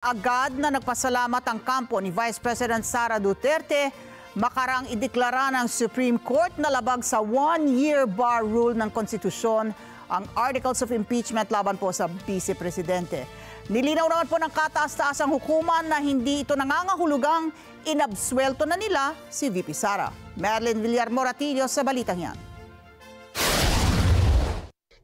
Agad na nagpasalamat ang kampo ni Vice President Sara Duterte makarang ideklara ng Supreme Court na labag sa one-year bar rule ng konstitusyon ang Articles of Impeachment laban po sa Vice Presidente. Nilinaw naman po ng kataas-taasang hukuman na hindi ito nangangahulugang inabswelto na nila si VP Sara. Marilyn Villar-Moratillo sa balitang yan.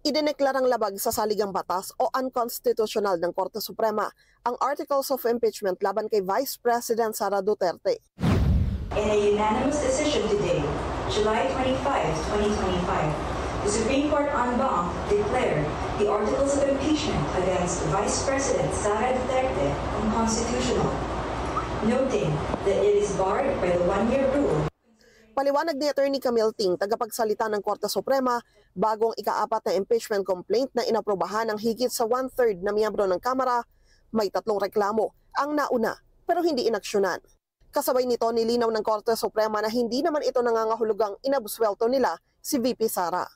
Idineklarang labag sa saligang batas o unconstitutional ng Korte Suprema ang Articles of Impeachment laban kay Vice President Sara Duterte. In a unanimous decision today, July 25, 2025, the Supreme Court en banc declared the Articles of Impeachment against Vice President Sara Duterte unconstitutional, noting that it is barred by the one-year rule. Paliwanag ni Attorney Camille Ting, tagapagsalita ng Korte Suprema, bagong ika-4 na impeachment complaint na inaprobahan ng higit sa 1/3 na miyembro ng Kamara, may 3 reklamo ang nauna pero hindi inaksyonan. Kasabay nito, nilinaw ng Korte Suprema na hindi naman ito nangangahulugang inabswelto nila si VP Sara.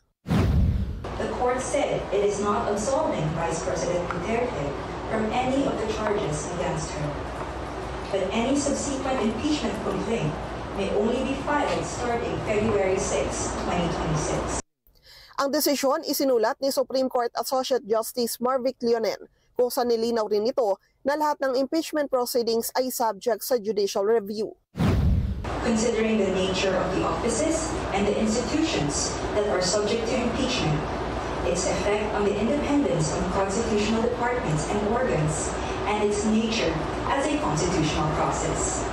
The court said it is not absolving Vice President Duterte from any of the charges against her, but any subsequent impeachment complaint may only be filed starting February 6, 2026. Ang desisyon isinulat ni Supreme Court Associate Justice Marvic Leonen, kung saan nilinaw rin ito na lahat ng impeachment proceedings ay subject sa judicial review. Considering the nature of the offices and the institutions that are subject to impeachment, its effect on the independence of constitutional departments and organs, and its nature as a constitutional process.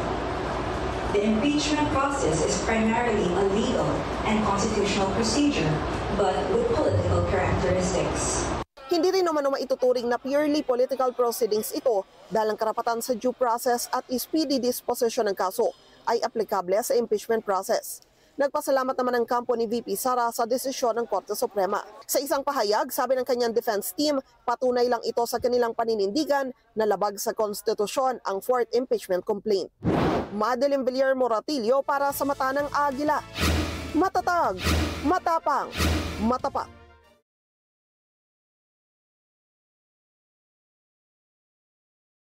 The impeachment process is primarily a legal and constitutional procedure, but with political characteristics. Hindi rin naman maituturing na purely political proceedings ito dahil ang karapatan sa due process at speedy disposition ng kaso ay aplikable sa impeachment process. Nagpasalamat naman ang kampo ni VP Sara sa desisyon ng Korte Suprema. Sa isang pahayag, sabi ng kanyang defense team, patunay lang ito sa kanilang paninindigan na labag sa konstitusyon ang 4th impeachment complaint. Marilyn Villar-Moratillo para sa Mata ng Agila. Matatag, matapang, matapat.